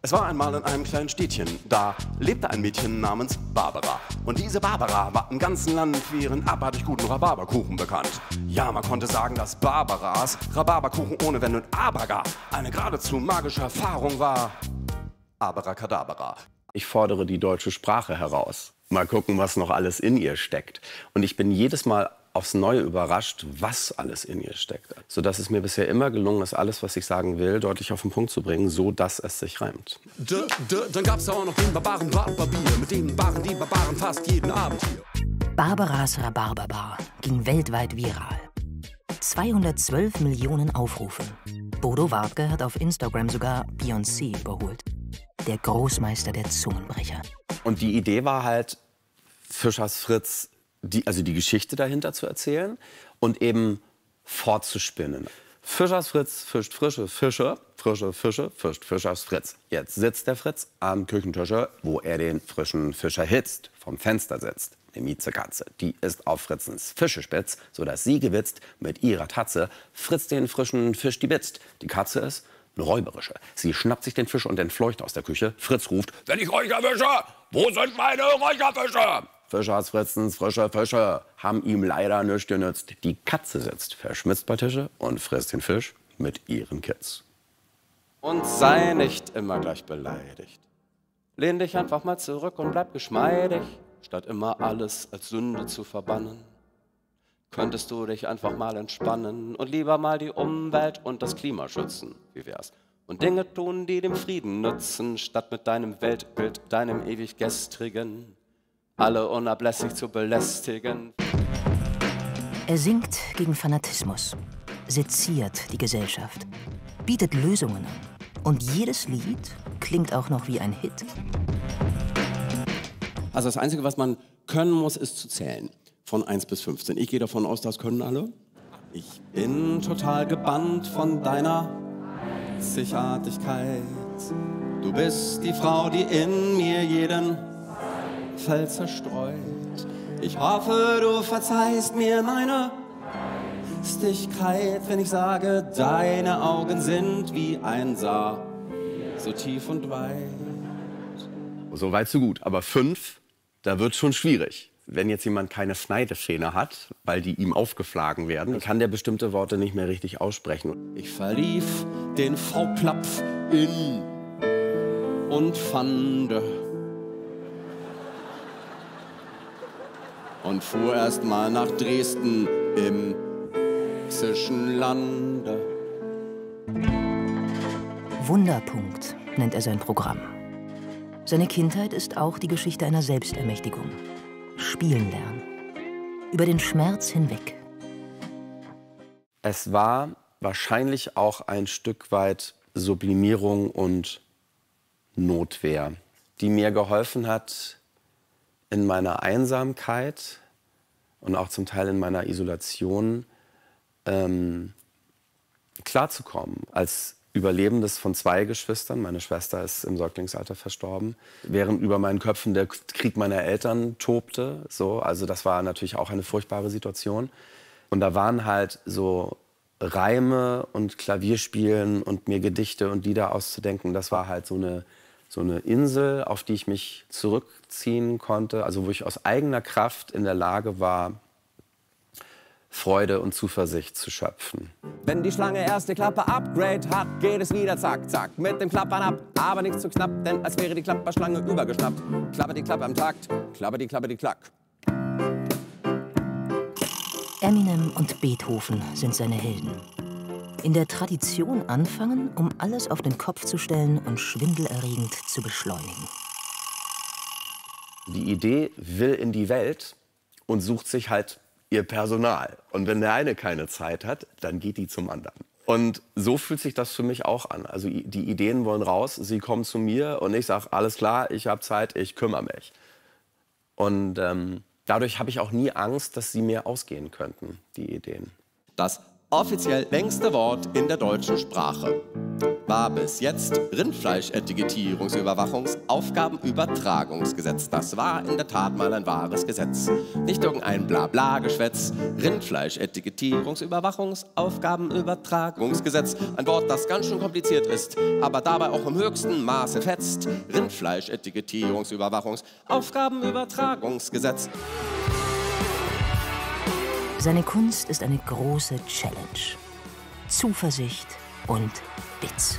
Es war einmal in einem kleinen Städtchen, da lebte ein Mädchen namens Barbara. Und diese Barbara war im ganzen Land für ihren abartig guten Rhabarberkuchen bekannt. Ja, man konnte sagen, dass Barbaras Rhabarberkuchen ohne Wenn und Aber gar eine geradezu magische Erfahrung war. Abracadabra. Ich fordere die deutsche Sprache heraus. Mal gucken, was noch alles in ihr steckt. Und ich bin jedes Mal aufs Neue überrascht, was alles in ihr steckt. Sodass es mir bisher immer gelungen ist, alles, was ich sagen will, deutlich auf den Punkt zu bringen, so dass es sich reimt. Dann gab's auch noch den Barbaren Barbarbier, mit dem waren die Barbaren fast jeden Abend hier. Barbaras Rhabarberbar ging weltweit viral. 212 Millionen Aufrufe. Bodo Wartke hat auf Instagram sogar Beyoncé überholt. Der Großmeister der Zungenbrecher. Und die Idee war halt, Fischers Fritz, die Geschichte dahinter zu erzählen und eben fortzuspinnen. Fischers Fritz fischt frische Fische, fischt Fischers Fritz. Jetzt sitzt der Fritz am Küchentisch, wo er den frischen Fisch erhitzt, vom Fenster sitzt. Eine Miezekatze, die ist auf Fritzens Fischespitz, sodass sie gewitzt mit ihrer Tatze Fritz den frischen Fisch die bitzt. Die Katze ist eine räuberische. Sie schnappt sich den Fisch und entfleucht aus der Küche. Fritz ruft: Wenn ich Räucherfische, wo sind meine Räucherfische? Fischers Fritzens frische Fische haben ihm leider nichts genützt. Die Katze sitzt verschmitzt bei Tische und frisst den Fisch mit ihren Kids. Und sei nicht immer gleich beleidigt. Lehn dich einfach mal zurück und bleib geschmeidig, statt immer alles als Sünde zu verbannen. Könntest du dich einfach mal entspannen und lieber mal die Umwelt und das Klima schützen, wie wär's? Und Dinge tun, die dem Frieden nützen, statt mit deinem Weltbild, deinem ewig Gestrigen, alle unablässig zu belästigen. Er singt gegen Fanatismus, seziert die Gesellschaft, bietet Lösungen an. Und jedes Lied klingt auch noch wie ein Hit. Also das Einzige, was man können muss, ist zu zählen. Von 1 bis 15. Ich gehe davon aus, das können alle. Ich bin total gebannt von deiner Einzigartigkeit. Du bist die Frau, die in mir jeden Fall zerstreut. Ich hoffe, du verzeihst mir meine Stichkeit, wenn ich sage, deine Augen sind wie ein Saar, so tief und weit. So weit, so gut. Aber 5, da wird schon schwierig. Wenn jetzt jemand keine Schneidezähne hat, weil die ihm aufgeschlagen werden, kann der bestimmte Worte nicht mehr richtig aussprechen. Ich verlief den V-Plapf in und fand und fuhr erst mal nach Dresden im sächsischen Lande. Wunderpunkt nennt er sein Programm. Seine Kindheit ist auch die Geschichte einer Selbstermächtigung. Spielen lernen. Über den Schmerz hinweg. Es war wahrscheinlich auch ein Stück weit Sublimierung und Notwehr, die mir geholfen hat, in meiner Einsamkeit und auch zum Teil in meiner Isolation klarzukommen. Als Überlebendes von 2 Geschwistern, meine Schwester ist im Säuglingsalter verstorben, während über meinen Köpfen der Krieg meiner Eltern tobte. So, also das war natürlich auch eine furchtbare Situation. Und da waren halt so Reime und Klavierspielen und mir Gedichte und Lieder auszudenken. Das war halt so eine Insel, auf die ich mich zurückziehen konnte, also wo ich aus eigener Kraft in der Lage war, Freude und Zuversicht zu schöpfen. Wenn die Schlange erste Klappe Upgrade hat, geht es wieder zack, zack, mit dem Klappern ab. Aber nicht zu knapp, denn als wäre die Klapperschlange übergeschnappt. Klapper die Klappe am Takt, klapper die Klack. Eminem und Beethoven sind seine Helden. In der Tradition anfangen, um alles auf den Kopf zu stellen und schwindelerregend zu beschleunigen. Die Idee will in die Welt und sucht sich halt ihr Personal. Und wenn der eine keine Zeit hat, dann geht die zum anderen. Und so fühlt sich das für mich auch an. Also die Ideen wollen raus, sie kommen zu mir und ich sage, alles klar, ich habe Zeit, ich kümmere mich. Und dadurch habe ich auch nie Angst, dass sie mir ausgehen könnten, die Ideen. Das offiziell längste Wort in der deutschen Sprache war bis jetzt Rindfleisch-Etikettierungsüberwachungsaufgabenübertragungsgesetz. Das war in der Tat mal ein wahres Gesetz. Nicht irgendein Blabla-Geschwätz. Rindfleisch-Etikettierungsüberwachungsaufgabenübertragungsgesetz. Ein Wort, das ganz schön kompliziert ist, aber dabei auch im höchsten Maße fetzt. Rindfleisch-Etikettierungsüberwachungsaufgabenübertragungsgesetz. Seine Kunst ist eine große Challenge. Zuversicht und Witz.